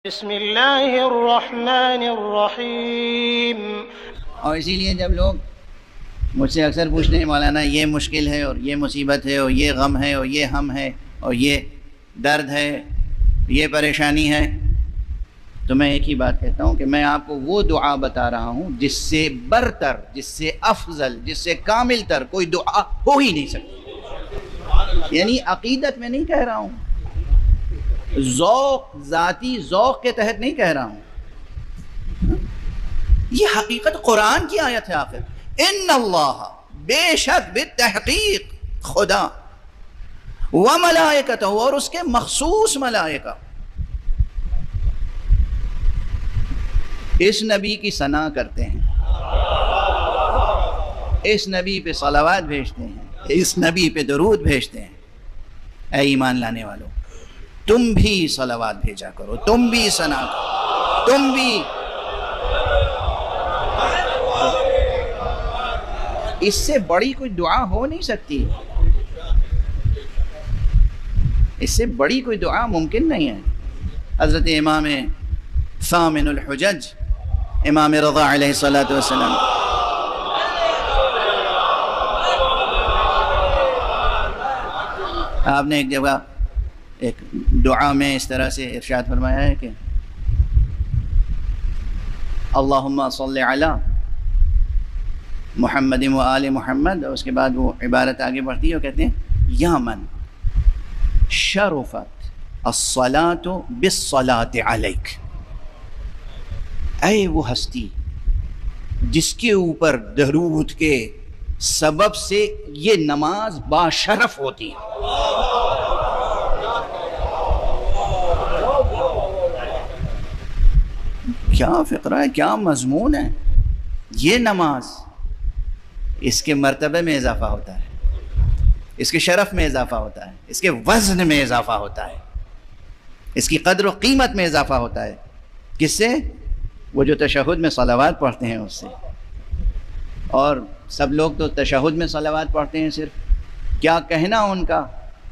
بسم اللہ الرحمن الرحیم۔ اور اسی لیے جب لوگ مجھ سے اکثر پوچھتے ہیں مولانا یہ مشکل ہے اور یہ مصیبت ہے اور یہ غم ہے اور یہ ہم ہے اور یہ درد ہے یہ پریشانی ہے، تو میں ایک ہی بات کہتا ہوں کہ میں آپ کو وہ دعا بتا رہا ہوں جس سے برتر، جس سے افضل، جس سے کامل تر کوئی دعا ہو ہی نہیں سکتی۔ یعنی عقیدت میں نہیں کہہ رہا ہوں، ذوق، ذاتی ذوق کے تحت نہیں کہہ رہا ہوں، یہ حقیقت قرآن کی آیت ہے۔ آخر ان اللہ، بے شک بالتحقیق خدا، وملائکتہ، اور اس کے مخصوص ملائکہ، اس نبی کی ثنا کرتے ہیں، اس نبی پہ صلوات بھیجتے ہیں، اس نبی پہ درود بھیجتے ہیں۔ اے ایمان لانے والوں، تم بھی صلوات بھیجا کرو، تم بھی ثنا کرو، تم بھی۔ اس سے بڑی کوئی دعا ہو نہیں سکتی، اس سے بڑی کوئی دعا ممکن نہیں ہے۔ حضرت امام ثامن الحجج، امام رضا علیہ السلام، آپ نے ایک جگہ ایک دعا میں اس طرح سے ارشاد فرمایا ہے کہ اللہم صلی علی محمد و آل محمد، اور اس کے بعد وہ عبارت آگے بڑھتی ہے، وہ کہتے ہیں یا من شرفت الصلاة بالصلاة علیک، اے وہ ہستی جس کے اوپر درود کے سبب سے یہ نماز باشرف ہوتی ہے۔ کیا فقرہ ہے، کیا مضمون ہے! یہ نماز، اس کے مرتبے میں اضافہ ہوتا ہے، اس کے شرف میں اضافہ ہوتا ہے، اس کے وزن میں اضافہ ہوتا ہے، اس کی قدر و قیمت میں اضافہ ہوتا ہے۔ کس سے؟ وہ جو تشہد میں صلوات پڑھتے ہیں اس سے۔ اور سب لوگ تو تشہد میں صلوات پڑھتے ہیں صرف، کیا کہنا ان کا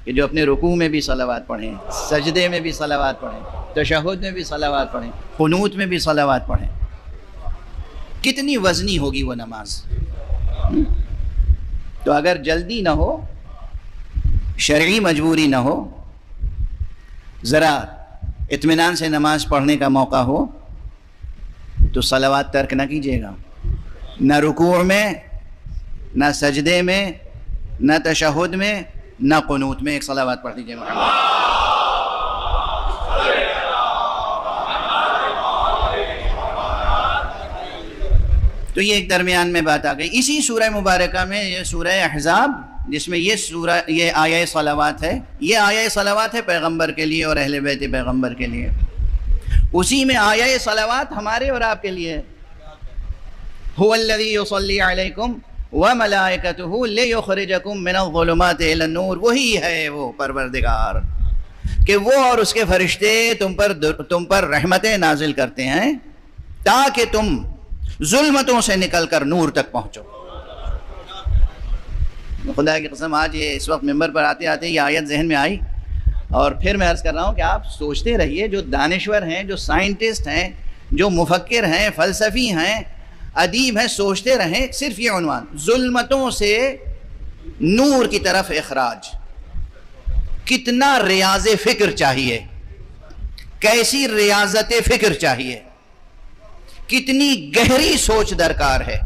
کہ جو اپنے رکوع میں بھی صلوات پڑھیں، سجدے میں بھی صلوات پڑھیں، تشہد میں بھی صلوات پڑھیں، قنوت میں بھی صلوات پڑھیں۔ کتنی وزنی ہوگی وہ نماز! تو اگر جلدی نہ ہو، شرعی مجبوری نہ ہو، ذرا اطمینان سے نماز پڑھنے کا موقع ہو، تو صلوات ترک نہ کیجیے گا، نہ رکوع میں، نہ سجدے میں، نہ تشہد میں، نہ قنوت میں، ایک صلوات پڑھ دیجیے محمد۔ تو یہ ایک درمیان میں بات آ گئی۔ اسی سورہ مبارکہ میں یہ سورہ احزاب، جس میں یہ آیہ صلوات ہے، یہ آیہ صلوات ہے پیغمبر کے لیے اور اہل بیت پیغمبر کے لیے۔ اسی میں آیہ صلوات ہمارے اور آپ کے لیے ہے۔ هو الذی یصلی علیکم وملائکتہ لیخرجکم من الظلمات الی النور، وہی ہے وہ پروردگار کہ وہ اور اس کے فرشتے تم پر رحمتیں نازل کرتے ہیں تاکہ تم ظلمتوں سے نکل کر نور تک پہنچو۔ خدا کی قسم، آج یہ اس وقت ممبر پر آتے آتے یہ آیت ذہن میں آئی، اور پھر میں عرض کر رہا ہوں کہ آپ سوچتے رہیے، جو دانشور ہیں، جو سائنٹسٹ ہیں، جو مفکر ہیں، فلسفی ہیں، ادیب ہیں، سوچتے رہیں صرف یہ عنوان، ظلمتوں سے نور کی طرف اخراج۔ کتنا ریاض فکر چاہیے، کیسی ریاضت فکر چاہیے، کتنی گہری سوچ درکار ہے،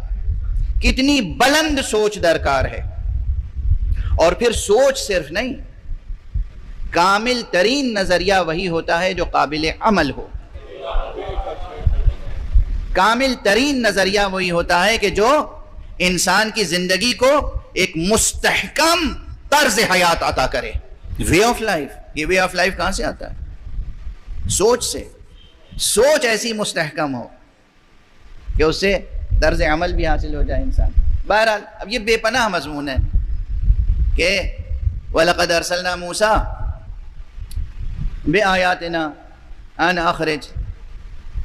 کتنی بلند سوچ درکار ہے۔ اور پھر سوچ صرف نہیں، کامل ترین نظریہ وہی ہوتا ہے جو قابل عمل ہو۔ کامل ترین نظریہ وہی ہوتا ہے کہ جو انسان کی زندگی کو ایک مستحکم طرز حیات عطا کرے۔ وے آف لائف، یہ وے آف لائف کہاں سے آتا ہے؟ سوچ سے۔ سوچ ایسی مستحکم ہو کہ اس سے طرز عمل بھی حاصل ہو جائے انسان۔ بہرحال اب یہ بے پناہ مضمون ہے کہ وَلَقَدْ أَرْسَلْنَا مُوسَىٰ بِآيَاتِنَا أَنْ أَخْرِجْ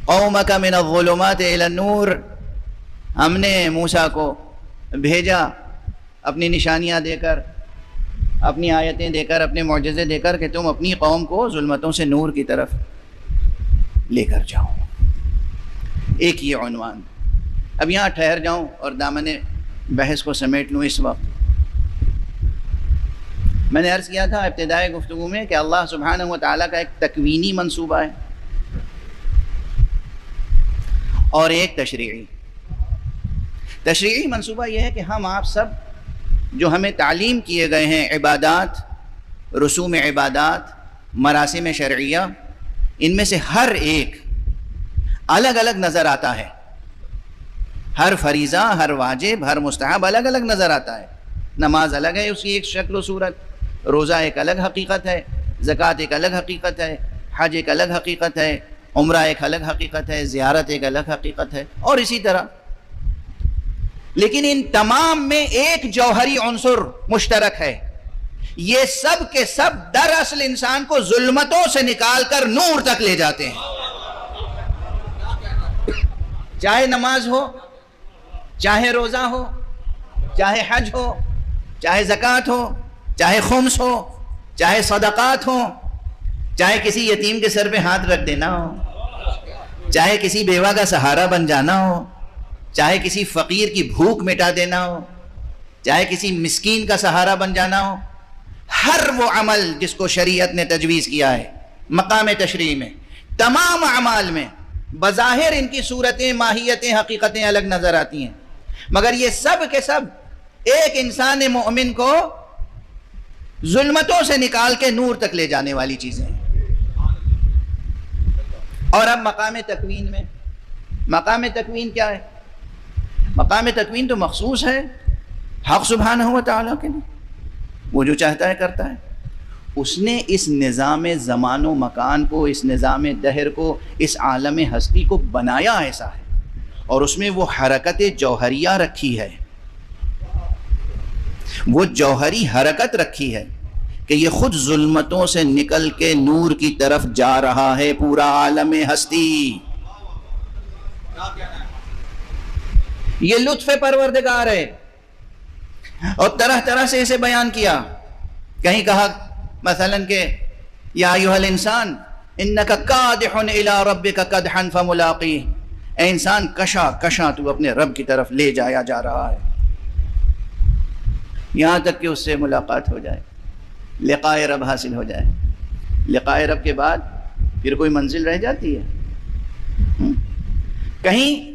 قَوْمَكَ مِنَ الظُّلُمَاتِ إِلَى النُّورِ، ہم نے موسیٰ کو بھیجا اپنی نشانیاں دے کر، اپنی آیتیں دے کر، اپنے معجزے دے کر کہ تم اپنی قوم کو ظلمتوں سے نور کی طرف لے کر جاؤں. ایک یہ عنوان. اب یہاں ٹھہر جاؤں اور دامن بحث کو سمیٹ لوں. اس وقت میں نے عرض کیا تھا ابتدائی گفتگو میں کہ اللہ سبحانہ و تعالیٰ کا ایک تکوینی منصوبہ ہے اور ایک تشریعی. تشریعی منصوبہ یہ ہے کہ ہم آپ سب جو ہمیں تعلیم کیے گئے ہیں عبادات، رسوم عبادات، مراسم شرعیہ، ان میں سے ہر ایک الگ الگ نظر آتا ہے. ہر فریضہ، ہر واجب، ہر مستحب الگ الگ نظر آتا ہے. نماز الگ ہے، اس کی ایک شکل و صورت. روزہ ایک الگ حقیقت ہے، زکوٰۃ ایک الگ حقیقت ہے، حج ایک الگ حقیقت ہے، عمرہ ایک الگ حقیقت ہے، زیارت ایک الگ حقیقت ہے، اور اسی طرح. لیکن ان تمام میں ایک جوہری عنصر مشترک ہے. یہ سب کے سب دراصل انسان کو ظلمتوں سے نکال کر نور تک لے جاتے ہیں. چاہے نماز ہو، چاہے روزہ ہو، چاہے حج ہو، چاہے زکوٰۃ ہو، چاہے خمس ہو، چاہے صدقات ہو، چاہے کسی یتیم کے سر پہ ہاتھ رکھ دینا ہو، چاہے کسی بیوہ کا سہارا بن جانا ہو، چاہے کسی فقیر کی بھوک مٹا دینا ہو، چاہے کسی مسکین کا سہارا بن جانا ہو. ہر وہ عمل جس کو شریعت نے تجویز کیا ہے مقام تشریع میں، تمام اعمال میں بظاہر ان کی صورتیں، ماہیتیں، حقیقتیں الگ نظر آتی ہیں، مگر یہ سب کے سب ایک انسان مومن کو ظلمتوں سے نکال کے نور تک لے جانے والی چیزیں ہیں. اور اب مقام تکوین میں، مقام تکوین کیا ہے؟ مقام تکوین تو مخصوص ہے حق سبحانہ و تعالیٰ کے لیے. وہ جو چاہتا ہے کرتا ہے. اس نے اس نظام زمان و مکان کو، اس نظام دہر کو، اس عالم ہستی کو بنایا ایسا ہے، اور اس میں وہ حرکت جوہریہ رکھی ہے، وہ جوہری حرکت رکھی ہے کہ یہ خود ظلمتوں سے نکل کے نور کی طرف جا رہا ہے پورا عالم ہستی. یہ لطف پروردگار ہے، اور طرح طرح سے اسے بیان کیا. کہیں کہا مثلا کہ یا ایھا الانسان انک کادح الی ربک کدحا فملاقیہ، اے انسان کشا کشا تو اپنے رب کی طرف لے جایا جا رہا ہے، یہاں تک کہ اس سے ملاقات ہو جائے، لقاء رب حاصل ہو جائے. لقاء رب کے بعد پھر کوئی منزل رہ جاتی ہے؟ کہیں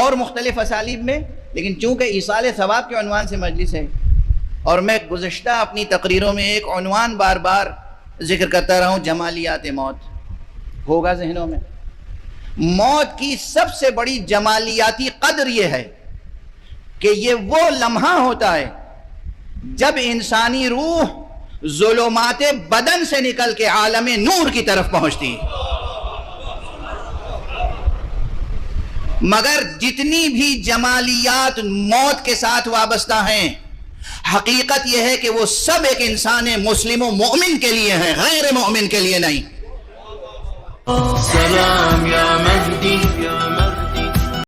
اور مختلف اسالیب میں. لیکن چونکہ ایصال ثواب کے عنوان سے مجلس ہے، اور میں گزشتہ اپنی تقریروں میں ایک عنوان بار بار ذکر کرتا رہا ہوں، جمالیات موت. ہوگا ذہنوں میں. موت کی سب سے بڑی جمالیاتی قدر یہ ہے کہ یہ وہ لمحہ ہوتا ہے جب انسانی روح ظلمات بدن سے نکل کے عالم نور کی طرف پہنچتی ہے. مگر جتنی بھی جمالیات موت کے ساتھ وابستہ ہیں، حقیقت یہ ہے کہ وہ سب ایک انسان مسلم و مومن کے لیے ہیں، غیر مومن کے لیے نہیں. سلام یا مجدی